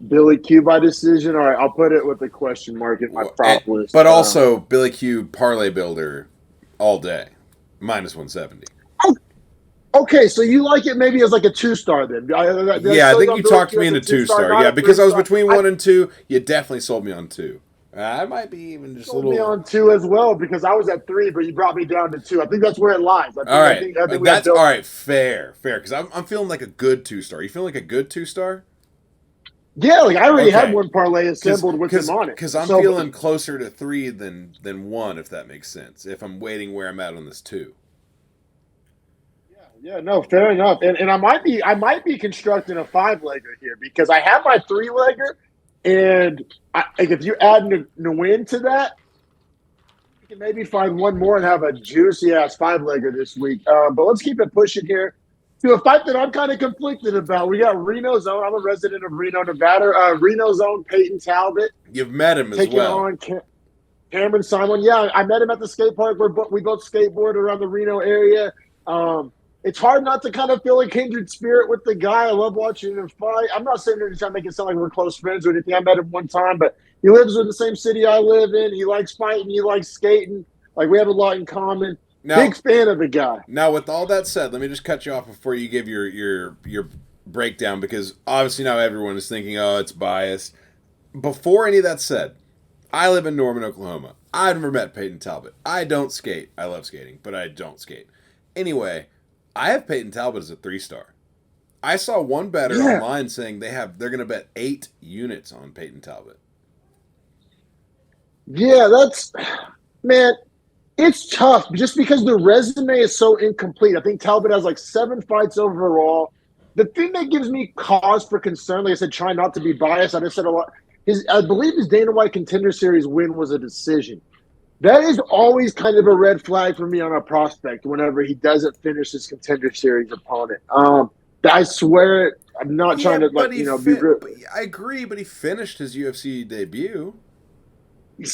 Speaker 1: Billy Q by decision? All right, I'll put it with a question mark in my prop list.
Speaker 2: But also, Billy Q parlay builder all day. -170.
Speaker 1: Okay, so you like it maybe as like a 2-star then?
Speaker 2: Yeah, I think you talked me into 2-star. Yeah, because I was between 1 and 2. You definitely sold me on 2. I might be even just a little.
Speaker 1: Me on 2 as well because I was at 3, but you brought me down to 2. I think that's where it lies.
Speaker 2: All right, that's all right. Fair. Because I'm feeling like a good 2-star. You feeling like a good 2-star?
Speaker 1: Yeah, like I already had one parlay assembled with him on it.
Speaker 2: Because I'm feeling closer to 3 than 1, if that makes sense. If I'm waiting where I'm at on this 2.
Speaker 1: Yeah, no, fair enough. And I might be constructing a 5-legger here because I have my 3-legger, and like if you add Nguyen to that, you can maybe find one more and have a juicy ass 5-legger this week. But let's keep it pushing here to a fight that I'm kind of conflicted about. We got Reno Zone. I'm a resident of Reno, Nevada. Reno Zone, Peyton Talbot.
Speaker 2: You've met him as well.
Speaker 1: On Cameron Simon. Yeah, I met him at the skate park. We both skateboard around the Reno area. It's hard not to kind of feel a kindred spirit with the guy. I love watching him fight. I'm not sitting there to try to make it sound like we're close friends or anything. I met him one time, but he lives in the same city I live in. He likes fighting. He likes skating. Like, we have a lot in common. Now, big fan of the guy.
Speaker 2: Now, with all that said, let me just cut you off before you give your breakdown because obviously now everyone is thinking, oh, it's biased. Before any of that said, I live in Norman, Oklahoma. I've never met Peyton Talbot. I don't skate. I love skating, but I don't skate. Anyway, I have Peyton Talbot as a 3-star. I saw one bettor online saying they're going to bet 8 units on Peyton Talbot.
Speaker 1: Yeah, man, it's tough just because the resume is so incomplete. I think Talbot has like 7 fights overall. The thing that gives me cause for concern, like I said, try not to be biased. I just said a lot. I believe his Dana White Contender Series win was a decision. That is always kind of a red flag for me on a prospect whenever he doesn't finish his contender series opponent. I swear, I'm not
Speaker 2: Yeah,
Speaker 1: trying to
Speaker 2: but
Speaker 1: be real.
Speaker 2: I agree, but he finished his UFC debut.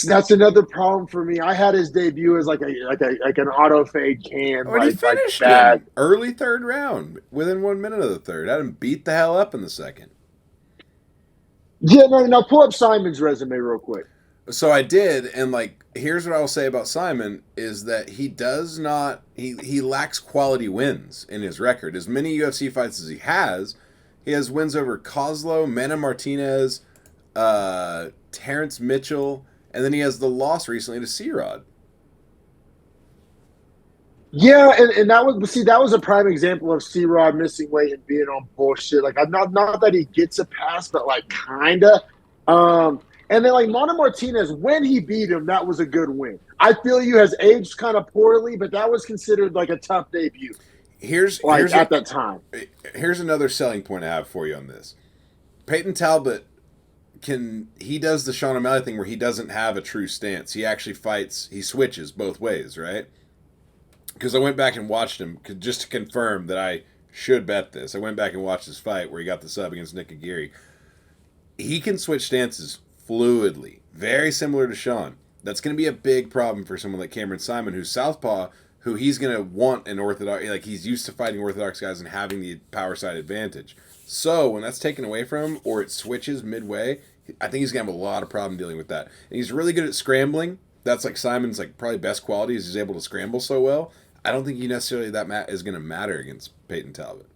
Speaker 1: That's another problem for me. I had his debut as like an auto fade can
Speaker 2: Oh, and he
Speaker 1: like
Speaker 2: finished
Speaker 1: bad.
Speaker 2: him early third round, within 1 minute of the third. Had him beat the hell up in the second.
Speaker 1: Yeah, no, now pull up Simon's resume real quick.
Speaker 2: So I did, and like, here's what I will say about Simon is that he does not he lacks quality wins in his record. As many UFC fights as he has wins over Kozlo, Mana Martinez, Terrence Mitchell, and then he has the loss recently to C-Rod.
Speaker 1: Yeah, and that was a prime example of C-Rod missing weight and being on bullshit. Like I'm not that he gets a pass, but like kinda. And then like Mana Martinez, when he beat him, that was a good win. I feel you has aged kind of poorly, but that was considered like a tough debut.
Speaker 2: Here's
Speaker 1: At that time.
Speaker 2: Here's another selling point I have for you on this. Peyton Talbot he does the Sean O'Malley thing where he doesn't have a true stance. He actually fights, he switches both ways, right? Because I went back and watched him just to confirm that I should bet this. I went back and watched his fight where he got the sub against Nick Aguirre. He can switch stances fluidly, very similar to Sean. That's going to be a big problem for someone like Cameron Simon, who's southpaw, who he's going to want an orthodox, like he's used to fighting orthodox guys and having the power side advantage. So when that's taken away from him or it switches midway, I think he's going to have a lot of problem dealing with that. And he's really good at scrambling. That's like Simon's like probably best quality is he's able to scramble so well. I don't think necessarily that is going to matter against Peyton Talbot.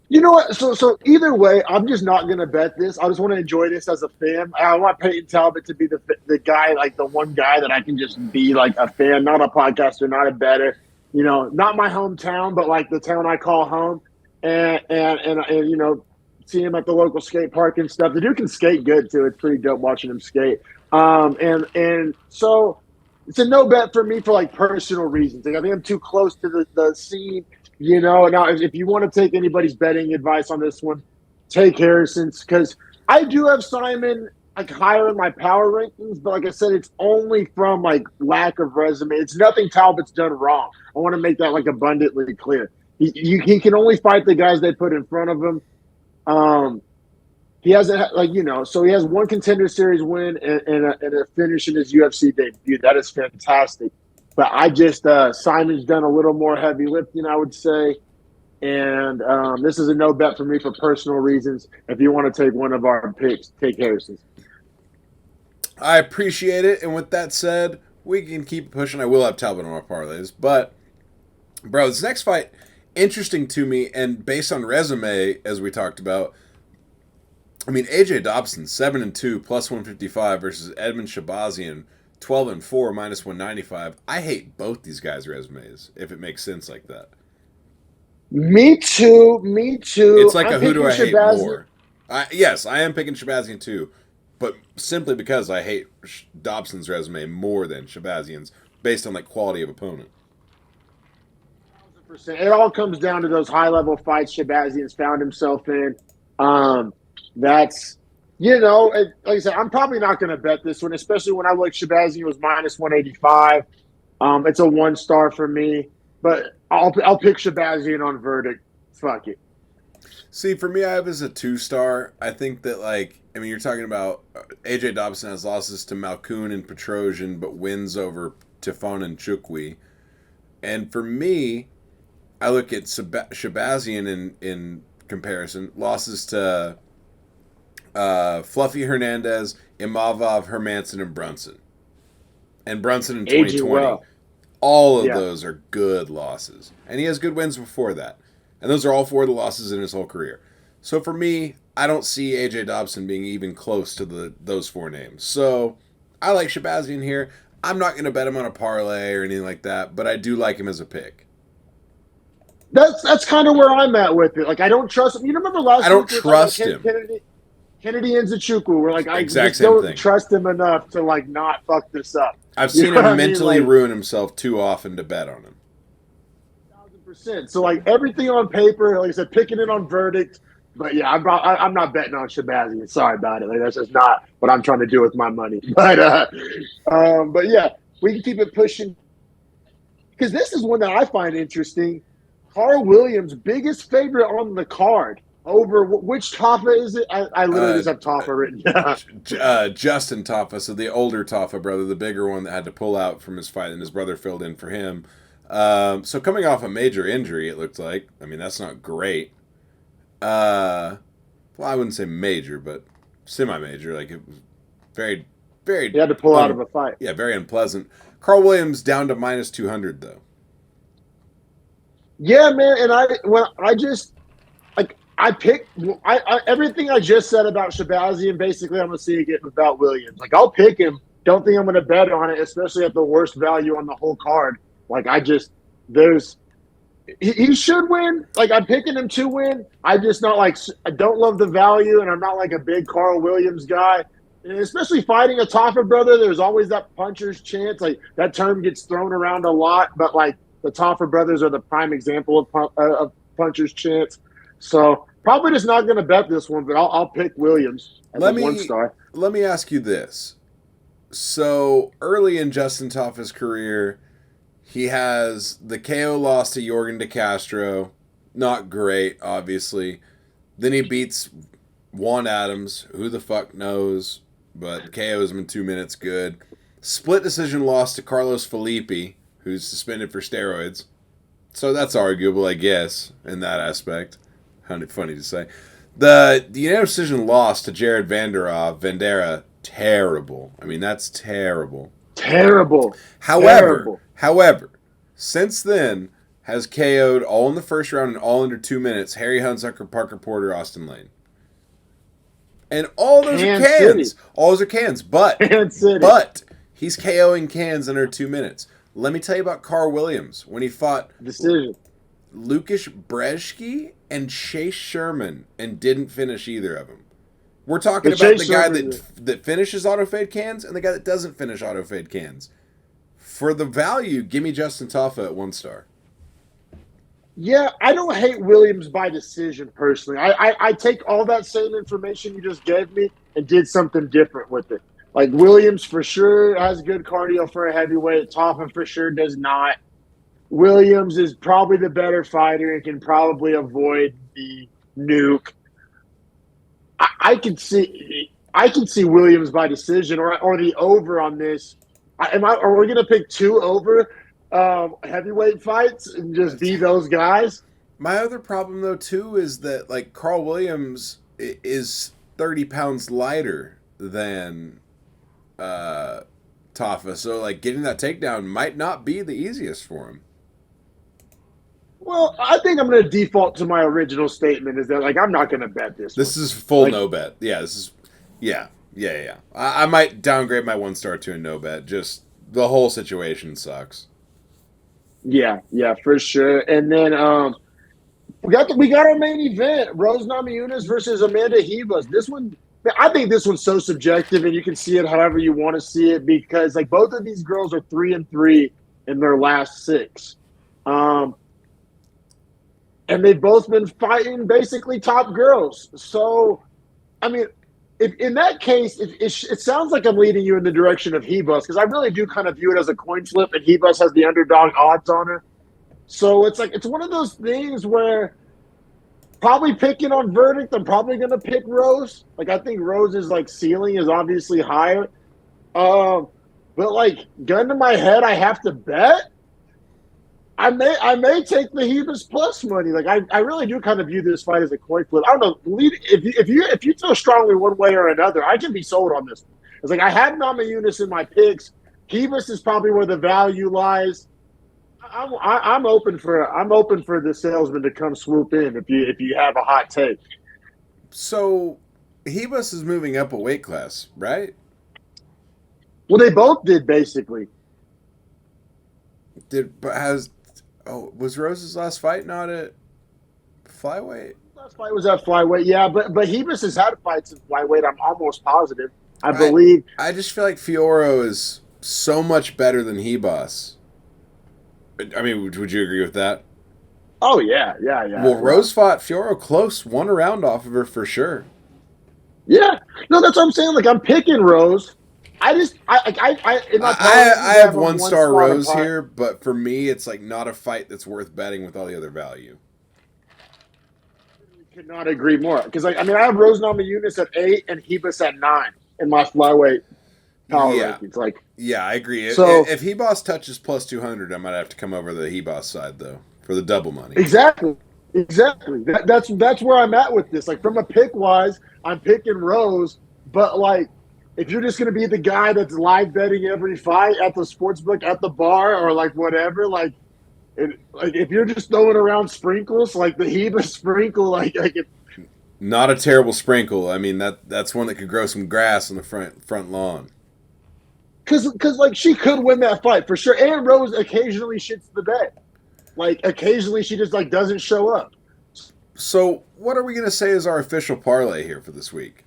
Speaker 1: You know what? So either way, I'm just not going to bet this. I just want to enjoy this as a fan. I want Peyton Talbot to be the guy, like the one guy that I can just be like a fan, not a podcaster, not a bettor. You know, not my hometown, but like the town I call home, and you know, see him at the local skate park and stuff. The dude can skate good too. It's pretty dope watching him skate. And so it's a no bet for me for like personal reasons. Like, I think I'm too close to the scene. You know, now if you want to take anybody's betting advice on this one, take Harrison's because I do have Simon like higher in my power rankings, but like I said, it's only from like lack of resume. It's nothing Talbot's done wrong. I want to make that like abundantly clear. He can only fight the guys they put in front of him. He hasn't like so he has one contender series win and a finish in his UFC debut. That is fantastic. But I just Simon's done a little more heavy lifting, I would say, and this is a no bet for me for personal reasons. If you want to take one of our picks, take Harrison's.
Speaker 2: I appreciate it, and with that said, we can keep pushing. I will have Talbot on our parlays, but bro, this next fight interesting to me, and based on resume as we talked about. I mean, AJ Dobson 7-2 plus 155 versus Edmund Shabazian 12-4 minus 195. I hate both these guys' resumes, if it makes sense like that.
Speaker 1: Me too.
Speaker 2: It's like who do I hate more? Yes, I am picking Shabazian too, but simply because I hate Dobson's resume more than Shabazian's based on like quality of opponent.
Speaker 1: 1,000%. It all comes down to those high-level fights Shabazian's found himself in. That's like I said, I'm probably not going to bet this one, especially when I look. Shabazian was minus 185. It's a 1-star for me, but I'll pick Shabazian on verdict. Fuck it.
Speaker 2: See, for me, I have as a 2-star. I think that you're talking about AJ Dobson has losses to Malkoun and Petrosian, but wins over Tifon and Chukwi. And for me, I look at Shabazian in comparison, losses to Fluffy Hernandez, Imavov, Hermanson, and Brunson. And Brunson in 2020. Well. All of those are good losses. And he has good wins before that. And those are all 4 of the losses in his whole career. So for me, I don't see AJ Dobson being even close to those 4 names. So I like Shabazian here. I'm not going to bet him on a parlay or anything like that, but I do like him as a pick.
Speaker 1: That's kind of where I'm at with it. Like, I don't trust him. You remember last week?
Speaker 2: I don't trust him.
Speaker 1: Kennedy and Nzechukwu were like, I
Speaker 2: exact
Speaker 1: just
Speaker 2: same
Speaker 1: don't
Speaker 2: thing.
Speaker 1: Trust him enough to like not fuck this up.
Speaker 2: I've seen him mentally ruin himself too often to bet on him.
Speaker 1: 1,000%. So like everything on paper, like I said, picking it on verdict. But yeah, I'm not betting on Shabazian. Sorry about it. Like, that's just not what I'm trying to do with my money. But yeah, we can keep it pushing because this is one that I find interesting. Carl Williams, biggest favorite on the card over which Tafa is it? I literally
Speaker 2: Uh,
Speaker 1: just have Tafa written down.
Speaker 2: Justin Toffa, so the older Toffa brother, the bigger one that had to pull out from his fight, and his brother filled in for him. So coming off a major injury, it looked like. I mean, that's not great. Well, I wouldn't say major, but semi-major. Like it was very,
Speaker 1: He
Speaker 2: very,
Speaker 1: had to pull out of a fight.
Speaker 2: yeah, very unpleasant. Carl Williams down to minus 200 though.
Speaker 1: Yeah, man, and I just like I picked everything I just said about Shabazian. Basically, I'm gonna see it get without Williams. Like I'll pick him. Don't think I'm gonna bet on it, especially at the worst value on the whole card. Like there's he should win. Like I'm picking him to win. I just not like I don't love the value, and I'm not like a big Carl Williams guy. And especially fighting a Toffa brother, there's always that puncher's chance. Like that term gets thrown around a lot, but like the Toffa brothers are the prime example of puncher's chance. So probably just not going to bet this one, but I'll pick Williams as a 1 star.
Speaker 2: Let me ask you this. So early in Justin Toffa's career, he has the KO loss to Jorgen De Castro. Not great, obviously. Then he beats Juan Adams. Who the fuck knows? But KO's in 2 minutes good. Split decision loss to Carlos Felipe, who's suspended for steroids. So that's arguable, I guess, in that aspect. Kind of funny to say. The unanimous decision loss to Jared Vandera, terrible. I mean, that's terrible.
Speaker 1: Terrible.
Speaker 2: However, since then, has KO'd all in the first round and all under 2 minutes, Harry Hunsucker, Parker Porter, Austin Lane. And all those are cans. All those are cans. But he's KOing cans under 2 minutes. Let me tell you about Carl Williams when he fought
Speaker 1: decision
Speaker 2: Lukasz Brzeski and Chase Sherman and didn't finish either of them. We're talking about the guy that finishes auto fade cans and the guy that doesn't finish auto fade cans. For the value, give me Justin Toffa at 1 star.
Speaker 1: Yeah, I don't hate Williams by decision personally. I take all that same information you just gave me and did something different with it. Like Williams for sure has good cardio for a heavyweight. Toffa for sure does not. Williams is probably the better fighter and can probably avoid the nuke. I can see Williams by decision or the over on this. Are we gonna pick 2 over heavyweight fights and just be those guys?
Speaker 2: My other problem though too is that like Carl Williams is 30 pounds lighter than Toffa, so like getting that takedown might not be the easiest for him.
Speaker 1: Well, I think I'm going to default to my original statement is that like I'm not going to bet this.
Speaker 2: This is full no bet. Yeah, this is yeah. I might downgrade my 1 star to a no bet. Just the whole situation sucks.
Speaker 1: Yeah, for sure. And then we got our main event: Rose Namajunas versus Amanda Ribas. This one, I think this one's so subjective, and you can see it however you want to see it because like both of these girls are 3-3 in their last 6. And they've both been fighting basically top girls. So, I mean, if in that case, it sounds like I'm leading you in the direction of Ribas because I really do kind of view it as a coin flip, and Ribas has the underdog odds on her. So it's like it's one of those things where probably picking on verdict, I'm probably going to pick Rose. Like I think Rose's like ceiling is obviously higher. But like gun to my head, I have to bet. I may take the Ribas plus money. Like I really do kind of view this fight as a coin flip. I don't know. If you feel strongly one way or another, I can be sold on this one. It's like I had Namajunas in my picks. Ribas is probably where the value lies. I'm open for the salesman to come swoop in if you have a hot take.
Speaker 2: So Ribas is moving up a weight class, right?
Speaker 1: Well, they both did basically.
Speaker 2: Was Rose's last fight not at flyweight?
Speaker 1: Last fight was at flyweight, yeah, but Ribas has had fights at flyweight. I'm almost positive. I believe.
Speaker 2: I just feel like Fiorot is so much better than Ribas. I mean, would you agree with that?
Speaker 1: Oh yeah.
Speaker 2: Well, Rose fought Fiora close, won a round off of her for sure.
Speaker 1: Yeah. No, that's what I'm saying. Like I'm picking Rose. I in my parlay
Speaker 2: I
Speaker 1: league, I
Speaker 2: have
Speaker 1: have them
Speaker 2: one
Speaker 1: one
Speaker 2: star
Speaker 1: spot
Speaker 2: Rose
Speaker 1: apart.
Speaker 2: here, but for me, it's like not a fight that's worth betting with all the other value.
Speaker 1: Could not agree more. Because like I mean, I have Rose Namajunas at 8 and Hebus at 9 in my flyweight power
Speaker 2: Yeah,
Speaker 1: rankings. Like
Speaker 2: yeah, I agree.
Speaker 1: so,
Speaker 2: If Hebos touches plus 200, I might have to come over to the Hebos side though for the double money.
Speaker 1: exactly. That's where I'm at with this. Like from a pick wise, I'm picking Rose, but like if you're just going to be the guy that's live betting every fight at the sports book at the bar or like whatever, like if you're just throwing around sprinkles, like the Heba sprinkle, like if,
Speaker 2: Not a terrible sprinkle. I mean that's one that could grow some grass on the front lawn.
Speaker 1: because like she could win that fight for sure. And Rose occasionally shits the bed. Like occasionally she just like doesn't show up.
Speaker 2: So what are we going to say is our official parlay here for this week?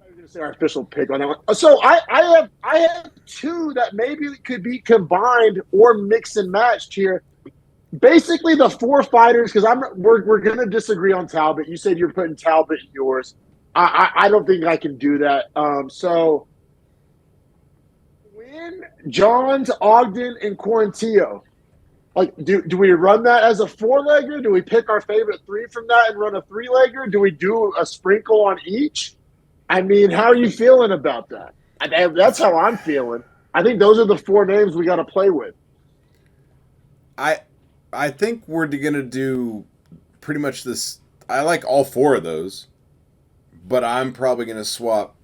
Speaker 1: I was gonna say our official pick on that one. So I have two that maybe could be combined or mix and matched here. Basically, the four fighters because we're gonna disagree on Talbot. You said you're putting Talbot in yours. I don't think I can do that. So Win, Johns, Ogden, and Quarantillo. Like, do we run that as a four-legger? Do we pick our favorite three from that and run a three-legger? Do we do a sprinkle on each? I mean, how are you feeling about that? That's how I'm feeling. I think those are the four names we got to play with.
Speaker 2: I I think we're going to do pretty much this. I like all four of those, but I'm probably going to swap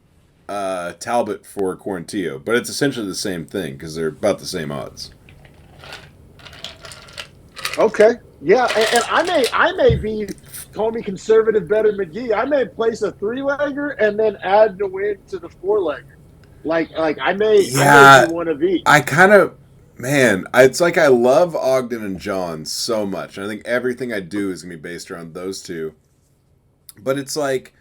Speaker 2: Talbot for Quarantillo. But it's essentially the same thing because they're about the same odds.
Speaker 1: Okay, yeah, and I may be call me conservative better McGee. I may place a three-legger and then add the win to the four-legger. Like I may do
Speaker 2: Yeah,
Speaker 1: one of each.
Speaker 2: I kind of, man, it's like I love Ogden and John so much. I think everything I do is going to be based around those two. But it's like,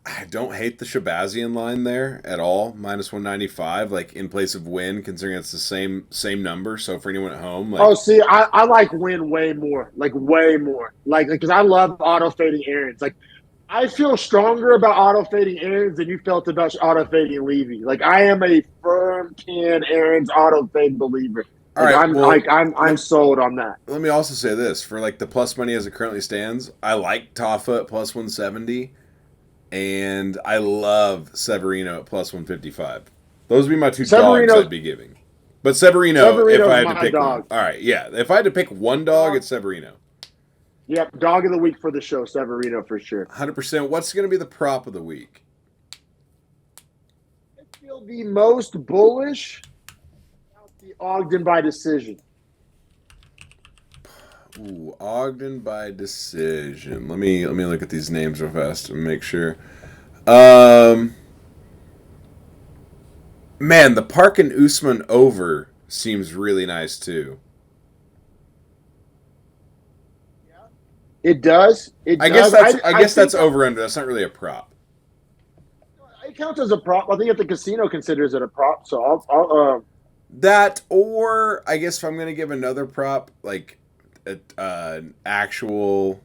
Speaker 2: I don't hate the Shabazian line there at all. Minus 195, like in place of win, considering it's the same number. So for anyone at home,
Speaker 1: Oh,
Speaker 2: like,
Speaker 1: see, I like win way more, like way more, like because I love auto fading Aaron's. Like I feel stronger about auto fading Aaron's than you felt about auto fading Levy. Like I am a firm can Aaron's auto fade believer.
Speaker 2: all right, well,
Speaker 1: I'm sold on that.
Speaker 2: let me also say this for like the plus money as it currently stands. I like Tafa at plus 170. And I love Severino at plus 155. Those would be my two dogs I'd be giving. But Severino, if I had to pick
Speaker 1: dog.
Speaker 2: one. All right, yeah. If I had to pick one dog, it's Severino.
Speaker 1: Yep, dog of the week for the show, Severino for sure.
Speaker 2: 100%. What's going to be the prop of the week?
Speaker 1: I feel the most bullish about the Ogden by decision.
Speaker 2: Ooh, Ogden by decision. Let me look at these names real fast and make sure. Man, the Park and Usman over seems really nice too.
Speaker 1: It does.
Speaker 2: I guess that's over under. That's not really a prop.
Speaker 1: It counts as a prop. I think if the casino considers it a prop, so I'll
Speaker 2: that, or I guess if I'm gonna give another prop, like an actual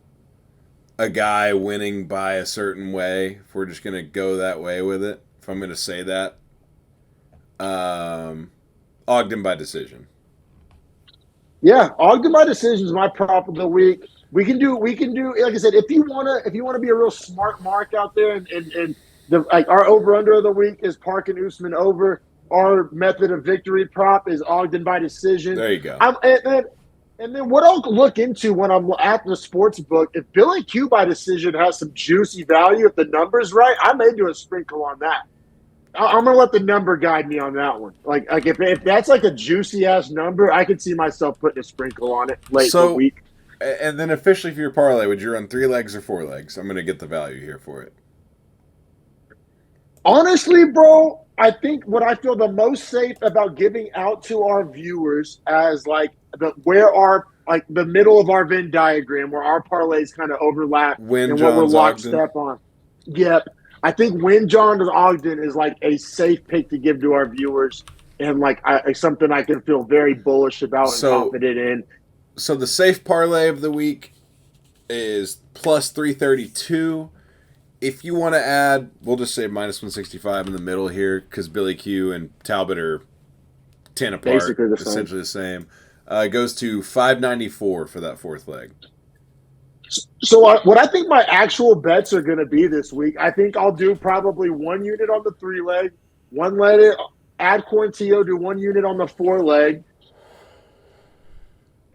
Speaker 2: a guy winning by a certain way, if we're just gonna go that way with it, if I'm gonna say that, Ogden by decision.
Speaker 1: Yeah, Ogden by decision is my prop of the week. We can do like I said, if you wanna be a real smart mark out there and the like our over under of the week is Park and Usman over. Our method of victory prop is Ogden by decision.
Speaker 2: There you go.
Speaker 1: And then what I'll look into when I'm at the sports book, if Billy Q by decision has some juicy value, if the number's right, I may do a sprinkle on that. I'm gonna let the number guide me on that one. Like if that's like a juicy ass number, I could see myself putting a sprinkle on it late in the week.
Speaker 2: And then officially for your parlay, would you run 3 legs or 4 legs? I'm gonna get the value here for it.
Speaker 1: Honestly, bro, I think what I feel the most safe about giving out to our viewers as like the middle of our Venn diagram where our parlays kind of overlap and what we're lockstep on. Yep. I think Win John to Ogden is like a safe pick to give to our viewers and like something I can feel very bullish about and confident in.
Speaker 2: So the safe parlay of the week is plus 332. If you want to add, we'll just say minus 165 in the middle here because Billy Q and Talbot are 10 apart,
Speaker 1: Basically the same.
Speaker 2: essentially the same. It goes to 594 for that fourth leg.
Speaker 1: So what I think my actual bets are going to be this week, I think I'll do probably 1 unit on the 3 leg, one leg, add Quarantillo, do 1 unit on the 4 leg.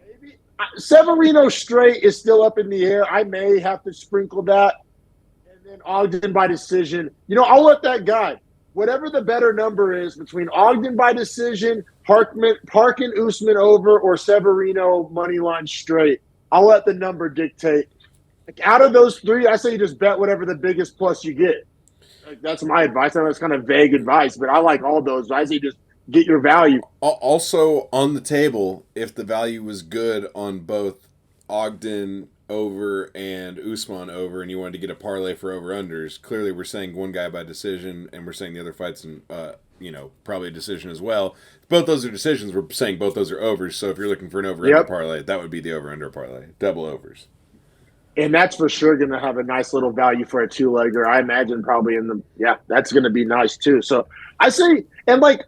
Speaker 1: Maybe Severino straight is still up in the air. I may have to sprinkle that. And then Ogden by decision. I'll let that guy. Whatever the better number is between Ogden by decision, Parkin Usman over, or Severino money line straight, I'll let the number dictate. Like, out of those 3, I say you just bet whatever the biggest plus you get. Like, that's my advice. I know it's kind of vague advice, but I like all those. I say just get your value.
Speaker 2: Also on the table, if the value was good on both Ogden over and Usman over, and you wanted to get a parlay for over-unders, clearly we're saying one guy by decision, and we're saying the other fights in, probably a decision as well. Both those are decisions. We're saying both those are overs, so if you're looking for an over-under parlay, that would be the over-under parlay. Double overs.
Speaker 1: And that's for sure going to have a nice little value for a 2-legger. I imagine probably that's going to be nice too. So I say, and we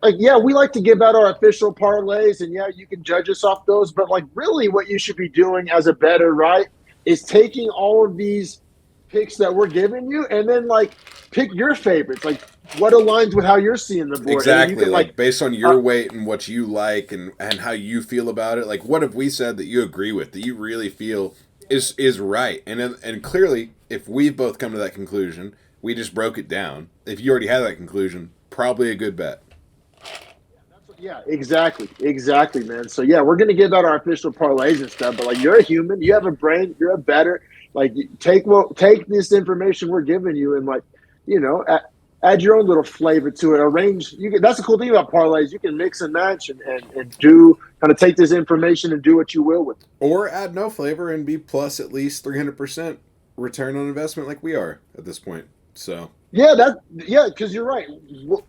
Speaker 1: like to give out our official parlays, and you can judge us off those. But really what you should be doing as a bettor, right, is taking all of these picks that we're giving you and then pick your favorites. What aligns with how you're seeing the board.
Speaker 2: Exactly. Can, based on your weight and what you like and how you feel about it. What have we said that you agree with, that you really feel is right? And clearly, if we've both come to that conclusion, we just broke it down. If you already had that conclusion, probably a good bet.
Speaker 1: Yeah, exactly, man. So we're gonna give out our official parlays and stuff. But you're a human, you have a brain, you're a bettor. Take this information we're giving you and add your own little flavor to it. Arrange. That's the cool thing about parlays. You can mix and match and do kind of take this information and do what you will with it.
Speaker 2: Or add no flavor and be plus at least 300% return on investment like we are at this point. So.
Speaker 1: Because you're right.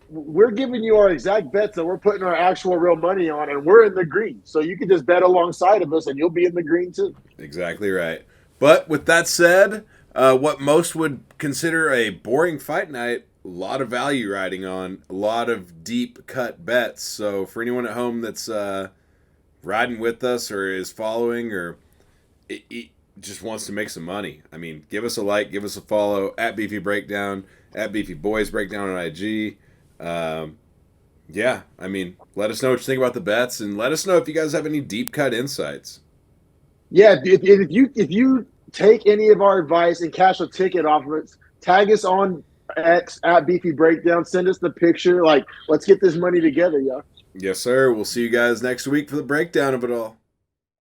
Speaker 1: We're giving you our exact bets that we're putting our actual real money on, and we're in the green. So you can just bet alongside of us, and you'll be in the green too.
Speaker 2: Exactly right. But with that said, what most would consider a boring fight night, a lot of value riding on, a lot of deep cut bets. So for anyone at home that's riding with us or is following or just wants to make some money, give us a like, give us a follow at Beefy Breakdown, at Beefy Boys Breakdown on IG. Let us know what you think about the bets, and let us know if you guys have any deep cut insights.
Speaker 1: Yeah, if you take any of our advice and cash a ticket off of it, tag us on X at Beefy Breakdown. Send us the picture. Let's get this money together, y'all.
Speaker 2: Yes, sir. We'll see you guys next week for the breakdown of it all.